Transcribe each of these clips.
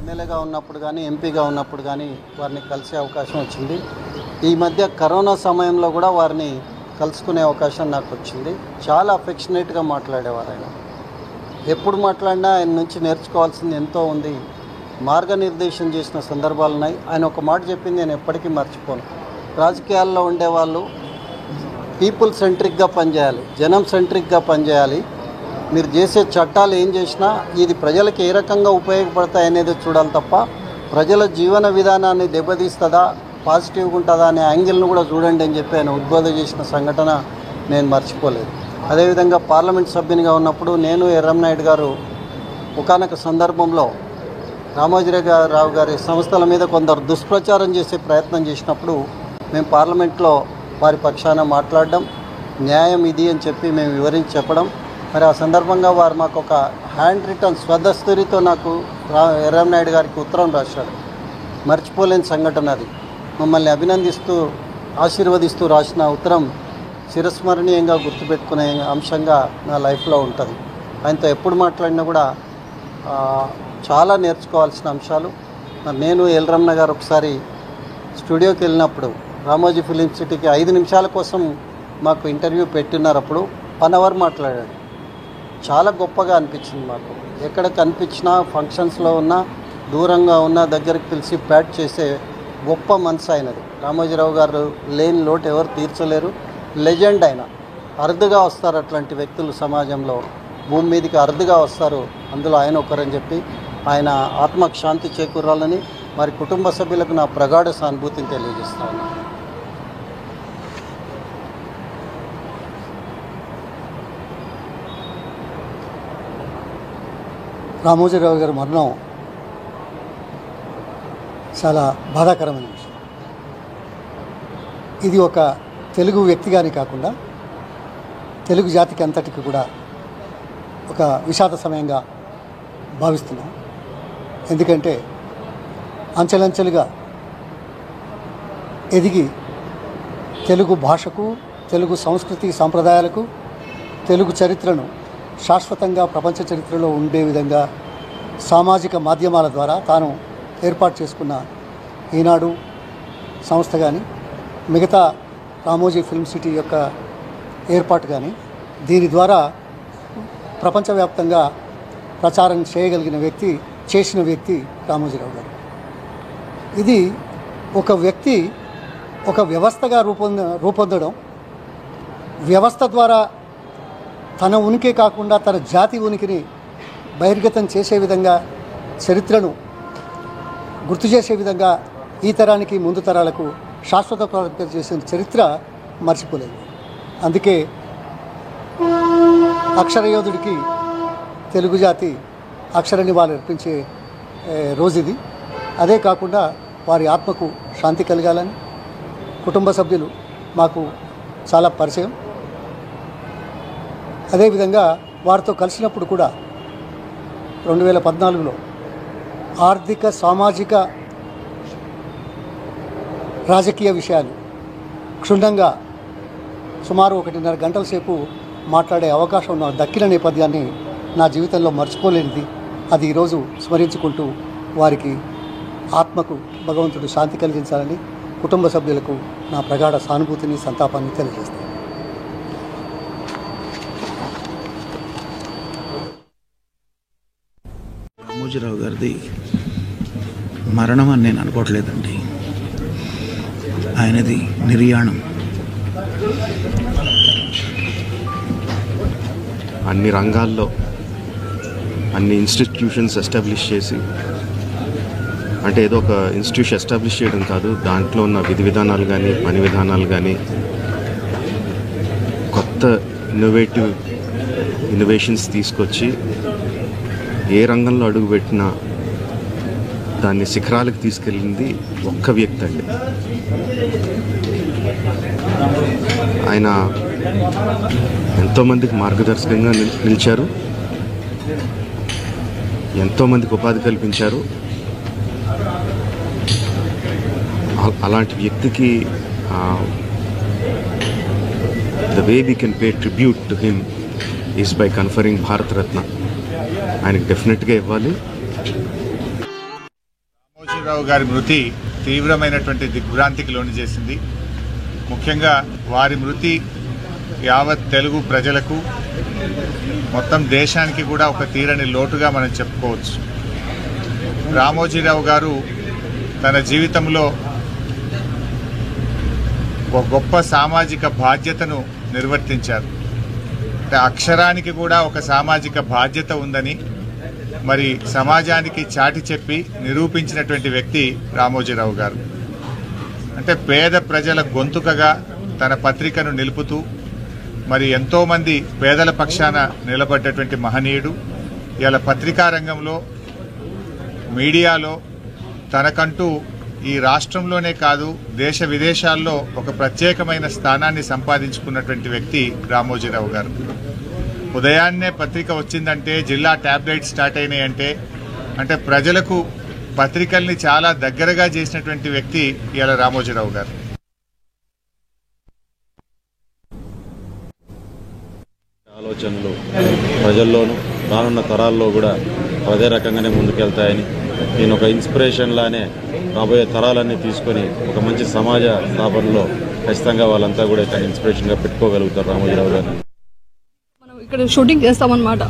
ఎమ్మెల్యేగా ఉన్నప్పుడు కానీ ఎంపీగా ఉన్నప్పుడు కానీ వారిని కలిసే అవకాశం వచ్చింది. ఈ మధ్య కరోనా సమయంలో కూడా వారిని కలుసుకునే అవకాశం నాకు వచ్చింది. చాలా అఫెక్షనేట్గా మాట్లాడేవారు ఆయన. ఎప్పుడు మాట్లాడినా ఆయన నుంచి నేర్చుకోవాల్సింది ఎంతో ఉంది. మార్గనిర్దేశం చేసిన సందర్భాలు ఉన్నాయి. ఆయన ఒక మాట చెప్పింది నేను ఎప్పటికీ మర్చిపోను. రాజకీయాల్లో ఉండేవాళ్ళు పీపుల్ సెంట్రిక్గా పనిచేయాలి, జనం సెంట్రిక్గా పనిచేయాలి. మీరు చేసే చట్టాలు ఏం చేసినా ఇది ప్రజలకు ఏ రకంగా ఉపయోగపడతాయి అనేది చూడాలి తప్ప ప్రజల జీవన విధానాన్ని దెబ్బతీస్తుందా పాజిటివ్గా ఉంటుందా అనే యాంగిల్ను కూడా చూడండి అని చెప్పి ఆయన ఉద్బోధన చేసిన సంఘటన నేను మర్చిపోలేదు. అదేవిధంగా పార్లమెంట్ సభ్యునిగా ఉన్నప్పుడు నేను ఎర్రంనాయుడు గారు ఒకానొక సందర్భంలో రామోజీరావు గారి సంస్థల మీద కొందరు దుష్ప్రచారం చేసే ప్రయత్నం చేసినప్పుడు మేము పార్లమెంట్లో వారి పక్షాన మాట్లాడడం, న్యాయం ఇది అని చెప్పి మేము వివరించి చెప్పడం. మరి ఆ సందర్భంగా వారు మాకు ఒక హ్యాండ్ రిటర్న్ స్వదస్తూరితో నాకు ఎర్రంనాయుడు గారికి ఉత్తరం రాశాడు. మర్చిపోలేని సంఘటన అది. మమ్మల్ని అభినందిస్తూ ఆశీర్వదిస్తూ రాసిన ఉత్తరం చిరస్మరణీయంగా గుర్తుపెట్టుకునే అంశంగా నా లైఫ్లో ఉంటుంది. ఆయనతో ఎప్పుడు మాట్లాడినా కూడా చాలా నేర్చుకోవాల్సిన అంశాలు. మరి నేను ఎల్రమణ గారు ఒకసారి స్టూడియోకి వెళ్ళినప్పుడు రామోజీ ఫిలిం సిటీకి 5 నిమిషాల కోసం మాకు ఇంటర్వ్యూ పెట్టినారు. అప్పుడు 1 అవర్ మాట్లాడాడు. చాలా గొప్పగా అనిపించింది మాకు. ఎక్కడ కనిపించినా ఫంక్షన్స్లో ఉన్నా దూరంగా ఉన్న దగ్గరికి పిలిచి ప్యాట్ చేసే గొప్ప మనసు అయినది. రామోజీరావు గారు లేని లోటు ఎవరు తీర్చలేరు. లెజెండ్ ఆయన. అరుదుగా వస్తారు అట్లాంటి వ్యక్తులు సమాజంలో, భూమి మీదకి అరుదుగా వస్తారు. అందులో ఆయన ఒకరని చెప్పి ఆయన ఆత్మకు శాంతి చేకూరాలని మరి కుటుంబ సభ్యులకు నా ప్రగాఢ సానుభూతిని తెలియజేస్తాను. రామోజీరావు గారి మరణం చాలా బాధాకరమైన విషయం. ఇది ఒక తెలుగు వ్యక్తిగానే కాకుండా తెలుగు జాతికి అంతటికి కూడా ఒక విషాద సమయంగా భావిస్తున్నాం. ఎందుకంటే అంచెలంచెలుగా ఎదిగి తెలుగు భాషకు, తెలుగు సంస్కృతి సాంప్రదాయాలకు, తెలుగు చరిత్రను శాశ్వతంగా ప్రపంచ చరిత్రలో ఉండే విధంగా సామాజిక మాధ్యమాల ద్వారా తాను ఏర్పాటు చేసుకున్న ఈనాడు సంస్థ కానీ, మిగతా రామోజీ ఫిల్మ్ సిటీ యొక్క ఏర్పాటు కానీ, దీని ద్వారా ప్రపంచవ్యాప్తంగా ప్రచారం చేసిన వ్యక్తి రామోజీరావు గారు. ఇది ఒక వ్యక్తి ఒక వ్యవస్థగా రూపొందడం, వ్యవస్థ ద్వారా తన ఉనికి కాకుండా తన జాతి ఉనికిని బహిర్గతం చేసే విధంగా, చరిత్రను గుర్తు చేసే విధంగా ఈ తరానికి ముందు తరాలకు శాశ్వత ప్రారంభం చేసిన చరిత్ర మర్చిపోలేదు. అందుకే అక్షరయోధుడికి తెలుగు జాతి అక్షర నివాళి అర్పించే రోజు ఇది. అదే కాకుండా వారి ఆత్మకు శాంతి కలగాలని కుటుంబ సభ్యులు మాకు చాలా పరిచయం. అదేవిధంగా వారితో కలిసినప్పుడు కూడా 2014లో ఆర్థిక, సామాజిక, రాజకీయ విషయాలు క్షుణ్ణంగా సుమారు 1.5 గంటల సేపు మాట్లాడే అవకాశం దక్కిన నేపథ్యాన్ని నా జీవితంలో మర్చిపోలేనిది. అది ఈరోజు స్మరించుకుంటూ వారికి ఆత్మకు భగవంతుడు శాంతి కలిగించాలని కుటుంబ సభ్యులకు నా ప్రగాఢ సానుభూతిని, సంతాపాన్ని తెలియజేస్తాను. రామోజీరావు గారిది మరణం అని నేను అనుకోవట్లేదండి. ఆయనది నిర్యాణం. అన్ని రంగాల్లో అన్ని ఇన్స్టిట్యూషన్స్ ఎస్టాబ్లిష్ చేసి, అంటే ఏదో ఒక ఇన్స్టిట్యూషన్ ఎస్టాబ్లిష్ చేయడం కాదు, దాంట్లో ఉన్న విధి విధానాలు కానీ పని విధానాలు కానీ కొత్త ఇన్నోవేషన్స్ తీసుకొచ్చి ఏ రంగంలో అడుగుపెట్టినా దాన్ని శిఖరాలకు తీసుకెళ్ళింది ఒక్క వ్యక్తి అండి. ఆయన ఎంతోమందికి మార్గదర్శకంగా నిలిచారు, ఎంతోమందికి ఉపాధి కల్పించారు. అలాంటి వ్యక్తికి the way we can pay tribute to him is by conferring Bharat Ratna. ఆయనకి డెఫినెట్గా ఇవ్వాలి. రామోజీరావు గారి మృతి తీవ్రమైనటువంటి దిగ్భ్రాంతికి లోను చేసింది. ముఖ్యంగా వారి మృతి యావత్ తెలుగు ప్రజలకు, మొత్తం దేశానికి కూడా ఒక తీరని లోటుగా మనం చెప్పుకోవచ్చు. రామోజీరావు గారు తన జీవితంలో ఒక గొప్ప సామాజిక బాధ్యతను నిర్వర్తించారు. అక్షరానికి కూడా ఒక సామాజిక బాధ్యత ఉందని మరి సమాజానికి చాటి చెప్పి నిరూపించినటువంటి వ్యక్తి రామోజీరావు గారు. అంటే పేద ప్రజల గొంతుకగా తన పత్రికను నిలుపుతూ మరి ఎంతోమంది పేదల పక్షాన నిలబడ్డటువంటి మహనీయుడు. ఇలా పత్రికా రంగంలో, మీడియాలో తనకంటూ ఈ రాష్ట్రంలోనే కాదు దేశ విదేశాల్లో ఒక ప్రత్యేకమైన స్థానాన్ని సంపాదించుకున్నటువంటి వ్యక్తి రామోజీరావు గారు. ఉదయాన్నే పత్రిక వచ్చిందంటే, జిల్లా ట్యాబ్లెట్ స్టార్ట్ అయినాయంటే అంటే ప్రజలకు పత్రికల్ని చాలా దగ్గరగా చేసినటువంటి వ్యక్తి ఇలా రామోజీరావు గారు. ఆలోచనలు ప్రజల్లోనూ రానున్న తరాల్లో కూడా అదే రకంగానే ముందుకెళ్తాయని, నేను ఒక ఇన్స్పిరేషన్ లానే రాబోయే తరాలన్నీ తీసుకొని ఒక మంచి సమాజ స్థాపనలో ఖచ్చితంగా వాళ్ళంతా కూడా ఇతను ఇన్స్పిరేషన్గా పెట్టుకోగలుగుతారు రామోజీరావు గారిని. మనం ఇక్కడ షూటింగ్ చేస్తామన్నమాట.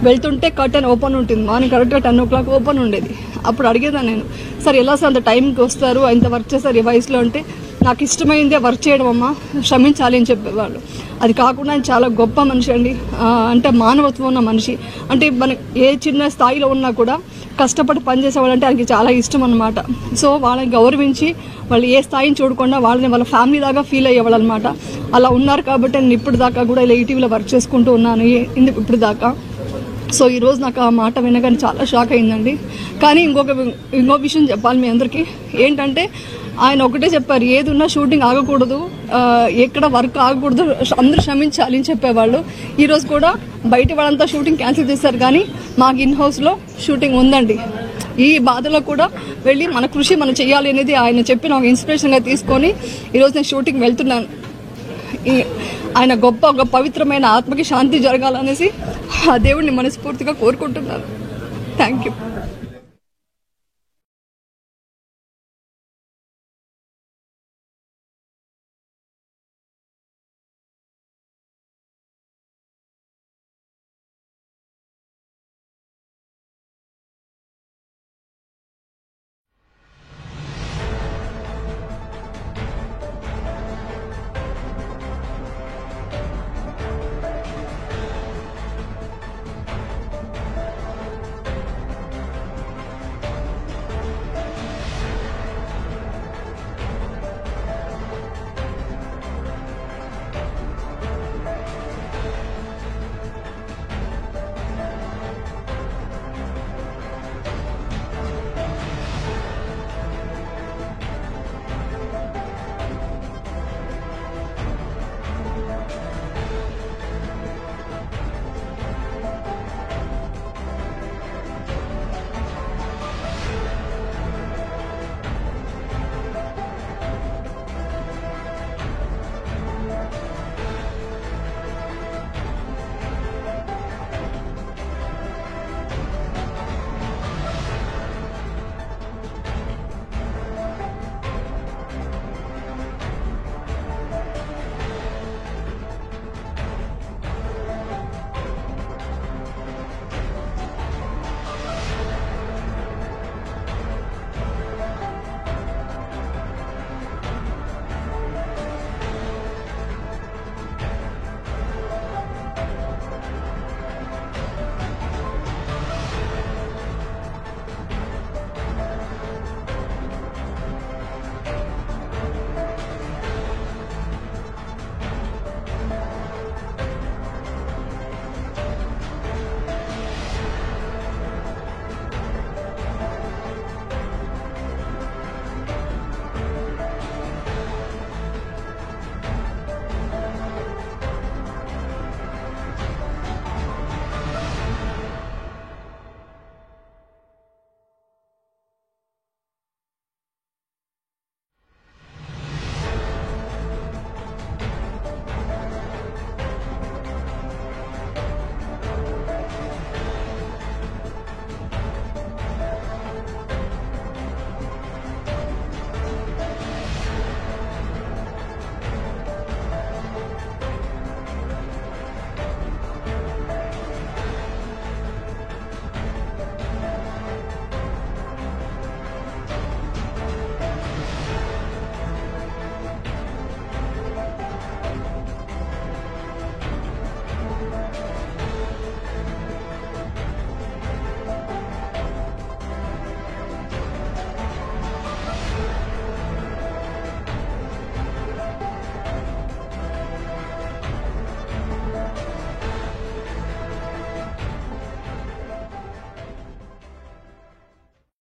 వెళ్తుంటే కర్టెన్ ఓపెన్ ఉంటుంది. మార్నింగ్ కరెక్ట్గా 10 o'clock ఓపెన్ ఉండేది. అప్పుడు అడిగేదాన్ని నేను, సార్ ఎలా సార్ అంత టైంకి వస్తారు, ఇంత వర్క్ చేస్తారు ఈ వయసులో అంటే, నాకు ఇష్టమైందే వర్క్ చేయడం అమ్మా, క్షమించాలి అని చెప్పేవాళ్ళు. అది కాకుండా ఆయన చాలా గొప్ప మనిషి అండి. అంటే మానవత్వం ఉన్న మనిషి. అంటే మన ఏ చిన్న స్థాయిలో ఉన్నా కూడా కష్టపడి పనిచేసేవాళ్ళంటే ఆయనకి చాలా ఇష్టం అనమాట. సో వాళ్ళని గౌరవించి వాళ్ళు ఏ స్థాయిని చూడకుండా వాళ్ళని వాళ్ళ ఫ్యామిలీ దాకా ఫీల్ అయ్యేవాళ్ళు అనమాట. అలా ఉన్నారు కాబట్టి నేను ఇప్పుడు దాకా కూడా ఇలా ఈటీవీలో వర్క్ చేసుకుంటూ ఉన్నాను ఇప్పుడు దాకా. సో ఈరోజు నాకు ఆ మాట వినగానే చాలా షాక్ అయిందండి. కానీ ఇంకో విషయం చెప్పాలి మీ అందరికీ. ఏంటంటే ఆయన ఒకటే చెప్పారు, ఏది ఉన్నా షూటింగ్ ఆగకూడదు, ఎక్కడ వర్క్ ఆగకూడదు, అందరూ క్షమించాలి అని చెప్పేవాళ్ళు. ఈరోజు కూడా బయట వాళ్ళంతా షూటింగ్ క్యాన్సిల్ చేశారు, కానీ మాకు ఇన్ హౌస్లో షూటింగ్ ఉందండి. ఈ బాధలో కూడా వెళ్ళి మన కృషి మనం చేయాలి అనేది ఆయన చెప్పిన ఒక ఇన్స్పిరేషన్గా తీసుకొని ఈరోజు నేను షూటింగ్ వెళ్తున్నాను. ఆయన ఒక పవిత్రమైన ఆత్మకి శాంతి జరగాలనేసి ఆ దేవుడిని మనస్ఫూర్తిగా కోరుకుంటున్నాను. Thank you.